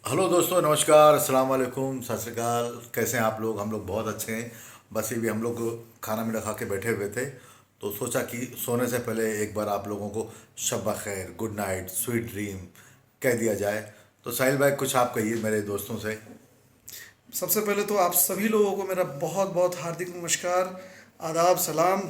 Hello दोस्तों, नमस्कार, अस्सलाम वालेकुम, सत श्री अकाल। कैसे हैं आप लोग? हम लोग बहुत अच्छे हैं। बस ये भी हम लोग खाना मीठा खा के बैठे हुए थे, तो सोचा कि सोने से पहले एक बार आप लोगों को शब खैर, गुड नाइट, स्वीट ड्रीम कह दिया जाए। तो साहिल भाई, कुछ आप कहिए मेरे दोस्तों से। सबसे पहले तो आप सभी लोगों को मेरा बहुत बहुत हार्दिक नमस्कार, आदाब, सलाम।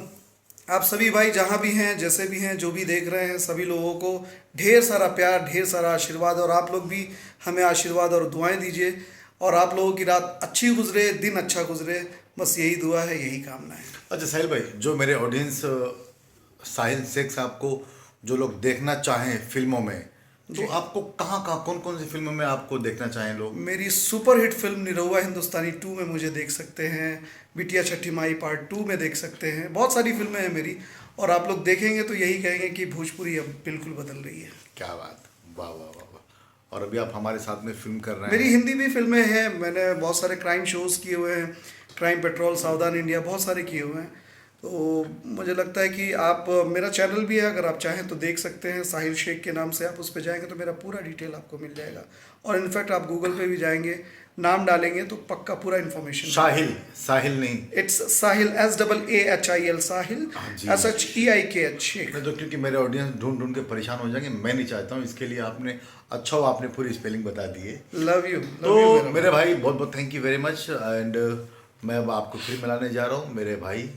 आप सभी भाई जहाँ भी हैं, जैसे भी हैं, जो भी देख रहे हैं, सभी लोगों को ढेर सारा प्यार, ढेर सारा आशीर्वाद। और आप लोग भी हमें आशीर्वाद और दुआएं दीजिए, और आप लोगों की रात अच्छी गुजरे, दिन अच्छा गुजरे। बस यही दुआ है, यही कामना है। अच्छा साहिल भाई, जो मेरे ऑडियंस साहिल शेख साहब को जो लोग देखना चाहें फिल्मों में, तो जी, आपको कहाँ कहाँ कौन कौन सी फिल्मों में आपको देखना चाहें लोग? मेरी सुपर हिट फिल्म निरहुआ हिंदुस्तानी 2 में मुझे देख सकते हैं। बिटिया छठी माई पार्ट 2 में देख सकते हैं। बहुत सारी फिल्में हैं मेरी, और आप लोग देखेंगे तो यही कहेंगे कि भोजपुरी अब बिल्कुल बदल रही है। क्या बात, वाह वाह वाह वाह। और अभी आप हमारे साथ में फिल्म कर रहे मेरी हैं। हिंदी भी फिल्में हैं, मैंने बहुत सारे क्राइम शोज़ किए हुए हैं। क्राइम पेट्रोल, सावधान इंडिया, बहुत सारे किए हुए हैं। तो मुझे लगता है कि आप, मेरा चैनल भी है, अगर आप चाहें तो देख सकते हैं। साहिल शेख के नाम से आप उस पर जाएंगे तो मेरा पूरा डिटेल आपको मिल जाएगा। और इनफैक्ट आप गूगल पे भी जाएंगे, नाम डालेंगे तो पक्का पूरा इन्फॉर्मेशन। साहिल, साहिल नहीं। इट्स साहिल, SAAHIL, साहिल, हाँ जी। SHEIKH, शेख। मैं तो, क्योंकि मेरे ऑडियंस ढूंढ ढूंढ के परेशान हो जाएंगे, मैं नहीं चाहता हूँ। इसके लिए आपने अच्छा हो, आपने पूरी स्पेलिंग बता दी है। लव यू, तो लव यू मेरा मेरे भाई। भाई, बहुत बहुत thank you very much. And मैं अब आपको फिर मिलाने जा रहा हूँ मेरे भाई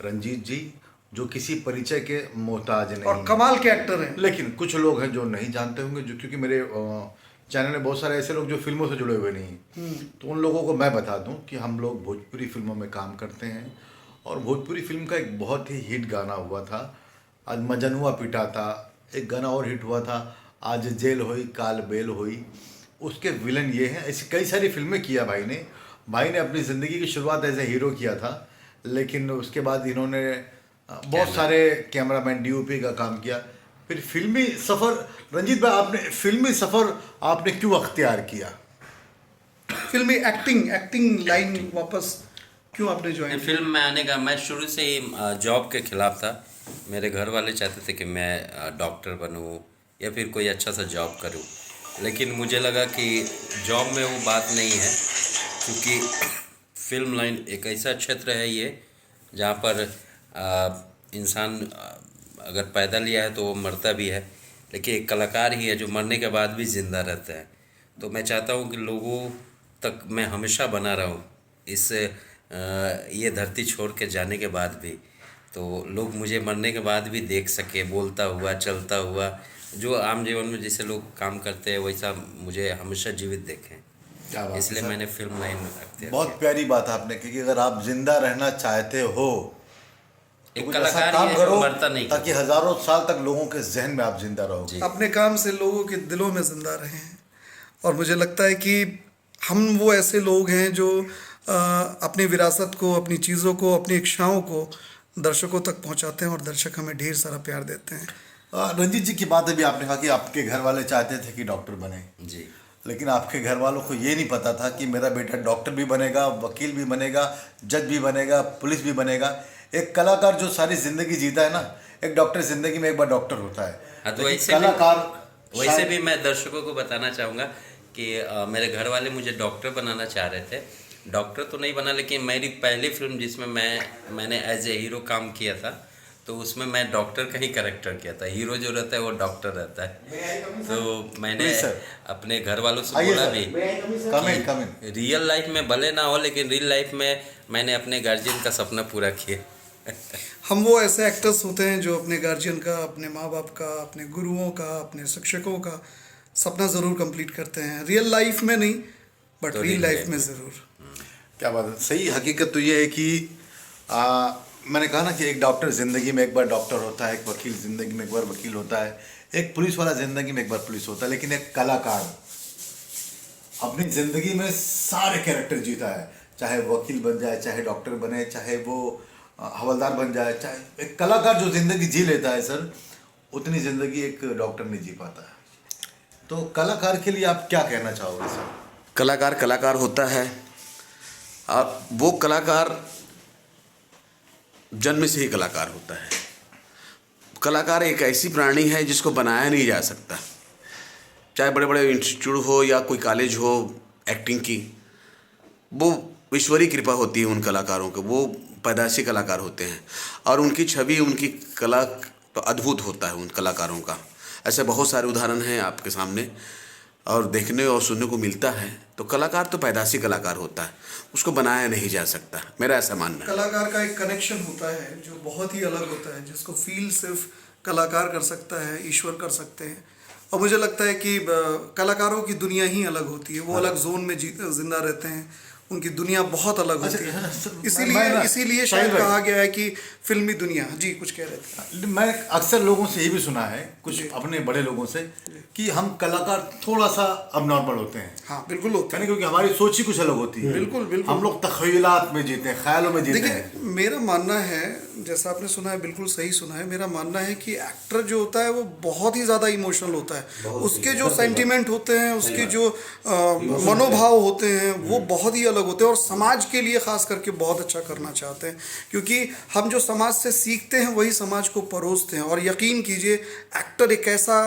रंजीत जी, जो किसी परिचय के मोहताज नहीं और है। कमाल के एक्टर हैं। लेकिन कुछ लोग हैं जो नहीं जानते होंगे, जो क्योंकि मेरे चैनल में बहुत सारे ऐसे लोग जो फिल्मों से जुड़े हुए नहीं हैं, तो उन लोगों को मैं बता दूं कि हम लोग भोजपुरी फिल्मों में काम करते हैं। और भोजपुरी फिल्म का एक बहुत ही हिट गाना हुआ था, आज मजनुआ पिटा था। एक गाना और हिट हुआ था, आज जेल होई काल बेल होई। उसके विलन ये हैं। ऐसी कई सारी फिल्में किया भाई ने अपनी ज़िंदगी की शुरुआत एज ए हीरो किया था, लेकिन उसके बाद इन्होंने बहुत सारे कैमरामैन, डीओपी का काम किया। फिर फिल्मी सफ़र, रंजीत भाई, आपने फिल्मी सफ़र आपने क्यों अख्तियार किया? फिल्मी एक्टिंग एक्टिंग लाइन एक्टिंग वापस क्यों आपने ज्वाइन किया? फिल्म में आने का मैं शुरू से ही जॉब के खिलाफ था। मेरे घर वाले चाहते थे कि मैं डॉक्टर बनूं या फिर कोई अच्छा सा जॉब करूं, लेकिन मुझे लगा कि जॉब में वो बात नहीं है, क्योंकि फिल्म लाइन एक ऐसा क्षेत्र है ये जहाँ पर इंसान अगर पैदा लिया है तो वो मरता भी है, लेकिन एक कलाकार ही है जो मरने के बाद भी ज़िंदा रहता है। तो मैं चाहता हूँ कि लोगों तक मैं हमेशा बना रहूँ इस ये धरती छोड़ के जाने के बाद भी, तो लोग मुझे मरने के बाद भी देख सके, बोलता हुआ, चलता हुआ, जो आम जीवन में जैसे लोग काम करते हैं वैसा मुझे हमेशा जीवित देखें। क्या बात है इसलिए सर, मैंने फिल्म लाइन अख्तियार बहुत किया। प्यारी बात आपने, क्योंकि अगर आप जिंदा रहना चाहते हो तो एक कुछ ऐसा कलाकार ही काम है जो करो मरता नहीं ताकि कभी। हजारों साल तक लोगों के जहन में आप जिंदा रहोगे। जी। अपने काम से लोगों के दिलों में जिंदा रहे हैं। और मुझे लगता है कि हम वो ऐसे लोग हैं जो अपनी विरासत को, अपनी चीज़ों को, अपनी इच्छाओं को दर्शकों तक पहुंचाते हैं, और दर्शक हमें ढेर सारा प्यार देते हैं। रंजीत जी की बात, अभी आपने कहा कि आपके घर वाले चाहते थे कि डॉक्टर बने, जी। लेकिन आपके घर वालों को ये नहीं पता था कि मेरा बेटा डॉक्टर भी बनेगा, वकील भी बनेगा, जज भी बनेगा, पुलिस भी बनेगा। एक कलाकार जो सारी जिंदगी जीता है ना, एक डॉक्टर जिंदगी में एक बार डॉक्टर होता है, हाँ, तो लेकिन वैसे भी कलाकार वैसे भी शायद। मैं दर्शकों को बताना चाहूँगा कि मेरे घर वाले मुझे डॉक्टर बनाना चाह रहे थे। डॉक्टर तो नहीं बना, लेकिन मेरी पहली फिल्म जिसमें मैंने एज ए हीरो काम किया था, तो उसमें मैं डॉक्टर का ही कैरेक्टर किया था। हीरो जो रहता है वो डॉक्टर रहता है। तो मैंने प्लीज सर, अपने घर वालों से आइए बोला सर, भी कम इन कम इन। कि रियल लाइफ में भले ना हो, लेकिन रियल लाइफ में मैंने अपने गार्जियन का सपना पूरा किया। हम वो ऐसे एक्टर्स होते हैं जो अपने गार्जियन का, अपने माँ बाप का, अपने गुरुओं का, अपने शिक्षकों का सपना ज़रूर कंप्लीट करते हैं। रियल लाइफ में नहीं, बट तो रियल रियल लाइफ लाइफ में में ज़रूर। क्या बात है। सही हकीकत तो ये है कि मैंने कहा ना कि एक डॉक्टर ज़िंदगी में एक बार डॉक्टर होता है, एक वकील ज़िंदगी में एक बार वकील होता है, एक पुलिस वाला ज़िंदगी में एक बार पुलिस होता है, लेकिन एक कलाकार अपनी ज़िंदगी में सारे कैरेक्टर जीता है। चाहे वकील बन जाए, चाहे डॉक्टर बने, चाहे वो हवलदार बन जाए, चाहे एक कलाकार जो ज़िंदगी जी लेता है सर, उतनी ज़िंदगी एक डॉक्टर नहीं जी पाता है। तो कलाकार के लिए आप क्या कहना चाहोगे सर? कलाकार कलाकार होता है। वो कलाकार जन्म से ही कलाकार होता है। कलाकार एक ऐसी प्राणी है जिसको बनाया नहीं जा सकता। चाहे बड़े बड़े इंस्टीट्यूट हो या कोई कॉलेज हो एक्टिंग की, वो ईश्वरीय कृपा होती है उन कलाकारों को, वो पैदाइशी कलाकार होते हैं और उनकी छवि, उनकी कला तो अद्भुत होता है उन कलाकारों का। ऐसे बहुत सारे उदाहरण हैं आपके सामने और देखने और सुनने को मिलता है। तो कलाकार तो पैदाइशी कलाकार होता है, उसको बनाया नहीं जा सकता, मेरा ऐसा मानना है। कलाकार का एक कनेक्शन होता है जो बहुत ही अलग होता है, जिसको फील सिर्फ कलाकार कर सकता है, ईश्वर कर सकते हैं। और मुझे लगता है कि कलाकारों की दुनिया ही अलग होती है, वो अलग जोन में जिंदा रहते हैं, उनकी दुनिया बहुत अलग होती है। इसीलिए शायद कहा गया है कि फिल्मी दुनिया। जी कुछ कह रहे थे? मैं अक्सर लोगों से ये भी सुना है, कुछ अपने बड़े लोगों से, कि हम कलाकार थोड़ा सा अबनॉर्मल होते हैं। हाँ बिल्कुल होता है, क्योंकि हमारी सोच ही कुछ अलग होती है। बिल्कुल बिल्कुल। हम लोग तख़य्युलात में जीते हैं, ख्यालों में जीते हैं। देखिए मेरा मानना है, जैसा आपने सुना है बिल्कुल सही सुना है, मेरा मानना है कि एक्टर जो होता है वो बहुत ही ज़्यादा इमोशनल होता है। उसके जो सेंटिमेंट होते हैं, उसके जो मनोभाव होते हैं वो बहुत ही अलग होते हैं और समाज के लिए ख़ास करके बहुत अच्छा करना चाहते हैं, क्योंकि हम जो समाज से सीखते हैं वही समाज को परोसते हैं। और यकीन कीजिए एक्टर एक ऐसा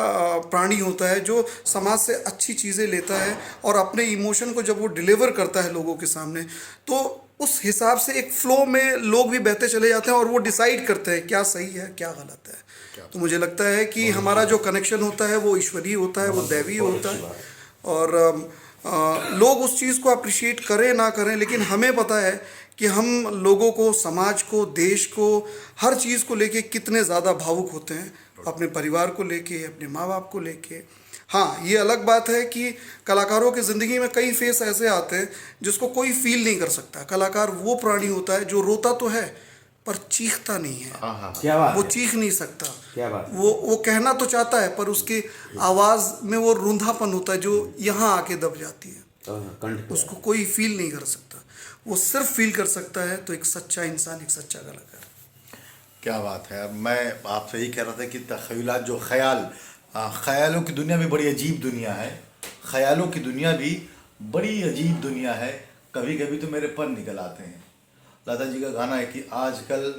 प्राणी होता है जो समाज से अच्छी चीज़ें लेता है और अपने इमोशन को जब वो डिलीवर करता है लोगों के सामने, तो उस हिसाब से एक फ्लो में लोग भी बहते चले जाते हैं और वो डिसाइड करते हैं क्या सही है क्या गलत है। तो मुझे लगता है कि हमारा जो कनेक्शन होता है वो ईश्वरीय होता है, वो दैवीय होता है। और लोग उस चीज़ को अप्रिशिएट करें ना करें, लेकिन हमें पता है कि हम लोगों को, समाज को, देश को, हर चीज़ को लेके कितने ज़्यादा भावुक होते हैं, अपने परिवार को लेके, अपने माँ बाप को लेके। हाँ ये अलग बात है कि कलाकारों की ज़िंदगी में कई फेस ऐसे आते हैं जिसको कोई फील नहीं कर सकता। कलाकार वो प्राणी होता है जो रोता तो है पर चीखता नहीं है। क्या बात वो है? चीख नहीं सकता। क्या बात है? वो कहना तो चाहता है पर उसकी आवाज़ में वो रूंधापन होता है जो यहाँ आके दब जाती है। उसको कोई फील नहीं कर सकता, वो सिर्फ फील कर सकता है तो एक सच्चा इंसान, एक सच्चा कलाकार। क्या बात है। मैं आपसे यही कह रहा था कि तख़य्युलात, जो ख्यालों की दुनिया भी बड़ी अजीब दुनिया है। ख्यालों की दुनिया भी बड़ी अजीब दुनिया है। कभी कभी तो मेरे पर निकल आते हैं। लता जी का गाना है कि आजकल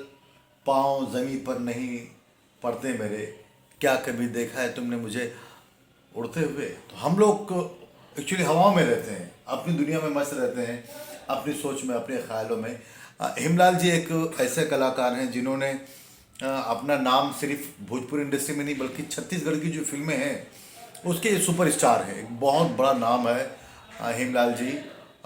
पाँव ज़मीन पर नहीं पड़ते मेरे, क्या कभी देखा है तुमने मुझे उड़ते हुए। तो हम लोग एक्चुअली हवा में रहते हैं, अपनी दुनिया में मस्त रहते हैं, अपनी सोच में, अपने ख्यालों में। हेमलाल जी एक ऐसे कलाकार हैं जिन्होंने अपना नाम सिर्फ भोजपुरी इंडस्ट्री में नहीं बल्कि छत्तीसगढ़ की जो फिल्में हैं उसके सुपरस्टार हैं। एक बहुत बड़ा नाम है हेमलाल जी।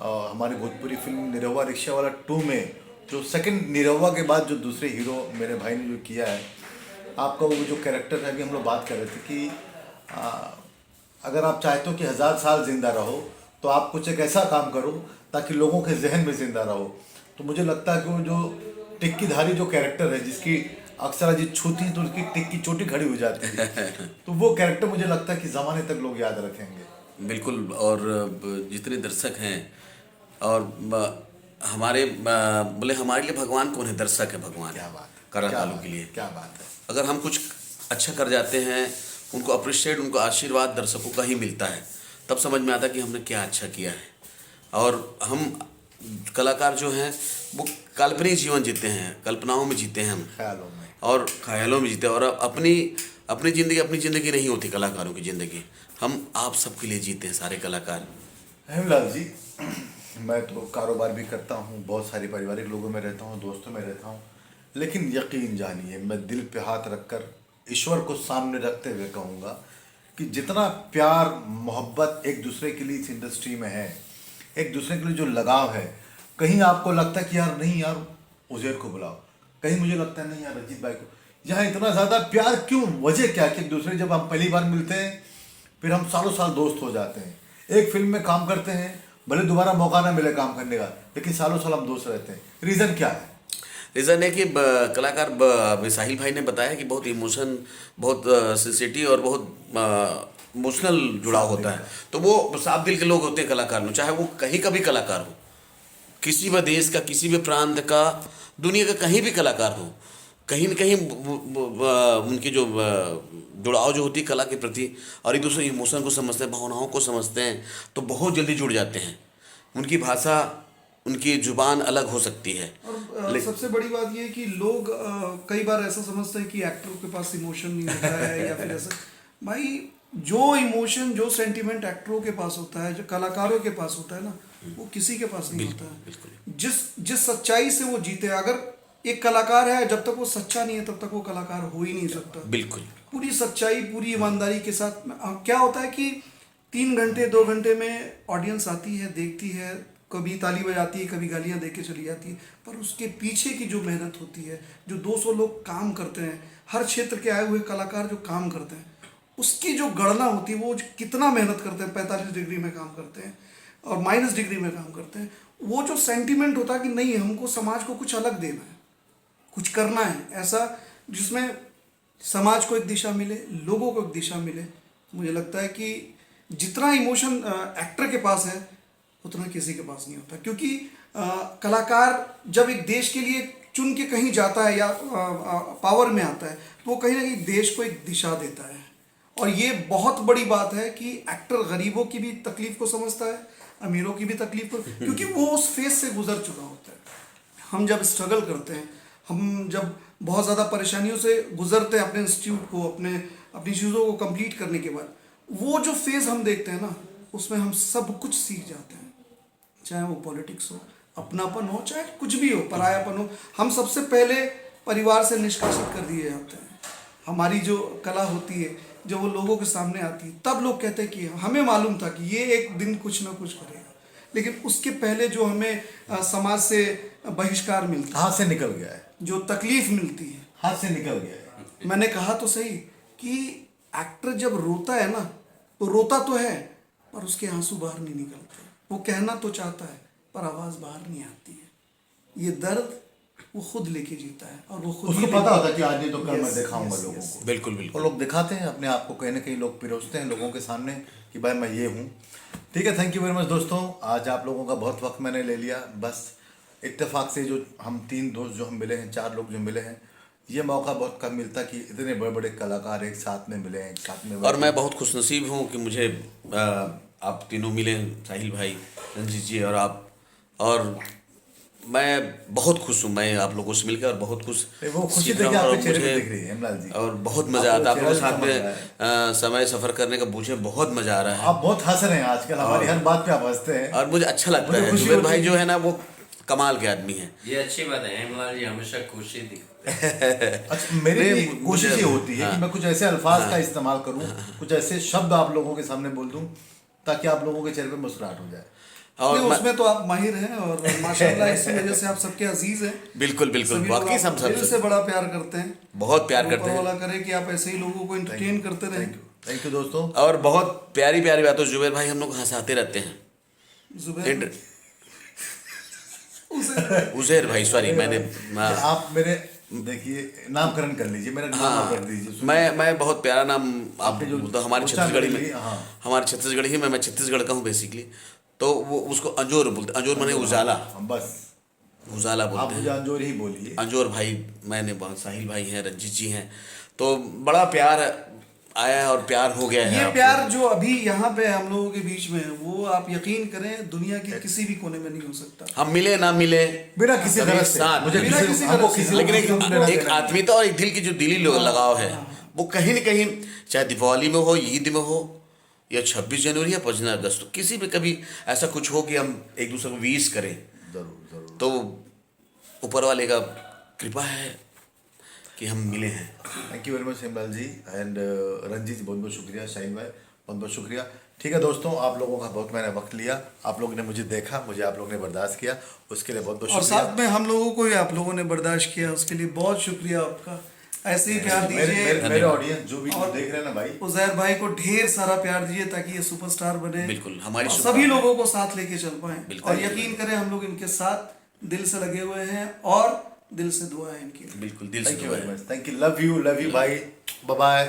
हमारी भोजपुरी फिल्म निरहुआ रिक्शा वाला 2 में जो सेकंड निरहुआ के बाद जो दूसरे हीरो मेरे भाई ने जो किया है, आपका वो जो कैरेक्टर है, अभी हम लोग बात कर रहे थे कि अगर आप चाहते हो कि 1000 साल ज़िंदा रहो तो आप कुछ एक ऐसा काम करो ताकि लोगों के जहन में ज़िंदा रहो। तो मुझे लगता है कि वो जो टिक्कीधारी जो कैरेक्टर है, जिसकी अक्सर अजीत छूती है तो उसकी टिक्की चोटी खड़ी हो जाती है, तो वो कैरेक्टर मुझे लगता है कि ज़माने तक लोग याद रखेंगे। बिल्कुल। और जितने दर्शक हैं और हमारे बोले हमारे लिए भगवान कौन है? दर्शक है भगवान। क्या बात है, कलाकारों के लिए क्या बात है। अगर हम कुछ अच्छा कर जाते हैं, उनको अप्रिशिएट, उनको आशीर्वाद दर्शकों का ही मिलता है, तब समझ में आता है कि हमने क्या अच्छा किया है। और हम कलाकार जो हैं वो काल्पनिक जीवन जीते हैं, कल्पनाओं में जीते हैं हम, ख्यालों में और ख्यालों में जीते हैं। और अपनी ज़िंदगी नहीं होती कलाकारों की ज़िंदगी। हम आप सबके लिए जीते हैं सारे कलाकार। हेमलाल जी, मैं तो कारोबार भी करता हूँ, बहुत सारे पारिवारिक लोगों में रहता हूँ, दोस्तों में रहता हूँ, लेकिन यकीन जानिए मैं दिल पे हाथ रखकर ईश्वर को सामने रखते हुए कहूँगा कि जितना प्यार मोहब्बत एक दूसरे के लिए इस इंडस्ट्री में है, एक दूसरे के लिए जो लगाव है, कहीं आपको लगता है कि यार नहीं यार उज़ैर को बुलाओ, कहीं मुझे लगता है नहीं यार रंजीत भाई को, यहाँ इतना ज़्यादा प्यार क्यों? वजह क्या कि एक दूसरे जब हम पहली बार मिलते हैं फिर हम सालों साल दोस्त हो जाते हैं, एक फिल्म में काम करते हैं, भले दोबारा मौका ना मिले काम करने का, लेकिन सालों साल हम दोस्त रहते हैं। रीज़न क्या है? रीज़न है कि कलाकार साहिल भाई ने बताया कि बहुत इमोशन, बहुत सेंसिटिव और बहुत इमोशनल जुड़ाव होता है। तो वो साफ दिल के लोग होते हैं कलाकार में, चाहे वो कहीं का भी कलाकार हो, किसी भी देश का, किसी भी प्रांत का, दुनिया का कहीं भी कलाकार हो, कहीं न कहीं उनकी जो जुड़ाव जो होती है कला के प्रति और एक दूसरे इमोशन को समझते हैं, भावनाओं को समझते हैं, तो बहुत जल्दी जुड़ जाते हैं। उनकी भाषा, उनकी जुबान अलग हो सकती है। और सबसे बड़ी बात यह है कि लोग कई बार ऐसा समझते हैं कि एक्टर के पास इमोशन नहीं होता है या फिर ऐसा। भाई जो इमोशन, जो सेंटिमेंट एक्टरों के पास होता है, जो कलाकारों के पास होता है ना, वो किसी के पास नहीं होता है। जिस सच्चाई से वो जीते, अगर एक कलाकार है, जब तक वो सच्चा नहीं है तब तक वो कलाकार हो ही नहीं सकता। बिल्कुल पूरी सच्चाई, पूरी ईमानदारी के साथ क्या होता है कि 3 घंटे 2 घंटे में ऑडियंस आती है, देखती है, कभी ताली बजाती है, कभी गालियां दे के चली जाती है, पर उसके पीछे की जो मेहनत होती है, जो 200 लोग काम करते हैं, हर क्षेत्र के आए हुए कलाकार जो काम करते हैं, उसकी जो गणना होती है, वो कितना मेहनत करते हैं, 45 डिग्री में काम करते हैं और माइनस डिग्री में काम करते हैं, वो जो सेंटिमेंट होता है कि नहीं, हमको समाज को कुछ अलग देना है, कुछ करना है ऐसा जिसमें समाज को एक दिशा मिले, लोगों को एक दिशा मिले। मुझे लगता है कि जितना इमोशन एक्टर के पास है उतना किसी के पास नहीं होता, क्योंकि कलाकार जब एक देश के लिए चुन के कहीं जाता है या पावर में आता है तो वो कहीं ना कहीं देश को एक दिशा देता है। और ये बहुत बड़ी बात है कि एक्टर गरीबों की भी तकलीफ को समझता है, अमीरों की भी तकलीफ को, क्योंकि वो उस फेज से गुजर चुका होता है। हम जब स्ट्रगल करते हैं, हम जब बहुत ज़्यादा परेशानियों से गुजरते हैं अपने इंस्टीट्यूट को, अपनी चीज़ों को कंप्लीट करने के बाद, वो जो फेज़ हम देखते हैं ना, उसमें हम सब कुछ सीख जाते हैं। चाहे वो पॉलिटिक्स हो, अपनापन हो, चाहे कुछ भी हो, परायापन हो, हम सबसे पहले परिवार से निष्कासित कर दिए जाते हैं। हमारी जो कला होती है, जब वो लोगों के सामने आती है, तब लोग कहते हैं कि हमें मालूम था कि ये एक दिन कुछ ना कुछ करेगा, लेकिन उसके पहले जो हमें समाज से बहिष्कार मिलता है, हाथ से निकल गया है, जो तकलीफ मिलती है, हाथ से निकल गया है। मैंने कहा तो सही कि एक्टर जब रोता है ना, वो रोता तो है पर उसके आंसू बाहर नहीं निकलते। वो कहना तो चाहता है पर आवाज़ बाहर नहीं आती है। ये दर्द वो खुद लेके जीता है और वो खुद उसको पता होता है कि आज नहीं तो कल मैं दिखाऊंगा लोगों को। बिल्कुल और बिल्कुल। लोग दिखाते हैं अपने आप को, कहीं ना कहीं लोग पिरोसते हैं लोगों के सामने कि भाई मैं ये हूँ। ठीक है, थैंक यू वेरी मच दोस्तों। आज आप लोगों का बहुत वक्त मैंने ले लिया। बस इत्तेफाक से जो हम 3 दोस्त जो हम मिले हैं, 4 लोग जो मिले हैं, ये मौका बहुत कम मिलता कि इतने बड़े बड़े कलाकार एक साथ में मिले हैं, एक साथ में। और मैं बहुत खुशनसीब हूँ कि मुझे आप तीनों मिले, साहिल भाई, रंजीत जी और आप, और मैं बहुत खुश हूँ। मैं आप लोगों से मिलकर और बहुत खुश वो खुशी सीख देखिए रहा हूँ आपके चेहरे पे मुझे- दिख रही है हेमलाल जी, और बहुत मज़ा आता है आप लोगों के साथ चेहरे पे में समय सफ़र करने का। मुझे बहुत मज़ा आ रहा है आप बहुत हंस रहे हैं आजकल, हमारी हर बात पे आप हंसते हैं। और मुझे अच्छा लगता मुझे है। खुशी जुबेर होती भाई है। जो है ना, वो कमाल के आदमी हैं। ये अच्छी बात है, हेमलाल जी हमेशा खुशी दिखते हैं। अच्छा, मेरी नहीं, भी कोशिश मुझे- ये होती है कि मैं कुछ ऐसे अल्फाज का इस्तेमाल करूं, कुछ ऐसे शब्द आप लोगों के सामने बोल दूं ताकि आप लोगों के चेहरे पे मुस्कुराहट हो जाए। और नहीं, उसमें तो आप माहिर हैं और माशाल्लाह इसी वजह से आप सबके अजीज हैं। बिल्कुल बिल्कुल, सभी लोग वाकई सब आपको दिल सब से बड़ा प्यार करते हैं, बहुत प्यार ऊपर करते हैं। वाला करे कि आप ऐसे ही लोगों को एंटरटेन करते रहें। थैंक यू दोस्तों। और बहुत प्यारी प्यारी बातों जुबेर भाई हम लोग हंसाते रहते हैं। जुबैर उजैर भाई, सॉरी मैंने आप मेरे देखिए नामकरण कर लीजिए, मेरा नाम कर दीजिए। मैं बहुत प्यारा नाम आपने जो तो हमारे उच्चारण छत्तीसगढ़ी करी, में, हाँ। हमारे छत्तीसगढ़ी में, मैं छत्तीसगढ़ का हूँ बेसिकली, तो वो उसको अंजोर बोलते, अंजोर माने उजाला, बस उजाला आप बोलते मुझे हैं। अंजोर ही बोलिए। अंजोर भाई, मैंने बहुत, साहिल भाई हैं, रंजीत जी हैं, तो बड़ा प्यार आया है और प्यार हो गया है। ये आपको। प्यार जो अभी यहाँ पे हम लोगों के बीच में है, वो आप यकीन करें दुनिया के किसी भी कोने में नहीं हो सकता। हम मिले ना मिले बिना किसी कभी गरज से, साथ, मुझे बिना किसी किसी हमको गरज से, किसी लेकिन हमको लेना एक देना नहीं। आत्मीयता और एक दिल की जो दिली लगाव है, वो कहीं न कहीं, चाहे दिवाली में हो, ईद में हो, या 26 जनवरी या 15 अगस्त, तो किसी भी कभी ऐसा कुछ हो कि हम एक दूसरे को विश करें, जरूर जरूर। तो ऊपर वाले का कृपा है कि हम मिले हैं। Thank you very much Hemlal ji and Ranjit ji, बहुत बहुत शुक्रिया। शाहीन भाई बहुत बहुत शुक्रिया। ठीक है दोस्तों, आप लोगों का बहुत मैंने वक्त लिया, आप लोगों ने मुझे देखा, मुझे आप लोगों ने बर्दाश्त किया, उसके लिए बहुत बहुत और शुक्रिया। साथ में हम लोगों को भी आप लोगों ने बर्दाश्त किया, उसके लिए बहुत शुक्रिया आपका। ऐसे ही प्यार दीजिए। मेरे ऑडियंस जो भी देख रहे हैं ना भाई, उजैर भाई को ढेर सारा प्यार दीजिए ताकि ये सुपरस्टार बने, बिल्कुल, हमारी और शुभकामनाएं। सभी लोगों को साथ लेके चल पाए। बिल्कुल। और यकीन करें हम लोग इनके साथ दिल से लगे हुए हैं और दिल से दुआ है इनकी। बिल्कुल दिल से थैंक यू दुआ वेरी है। Much, thank you, love you भाई, बाय बाय।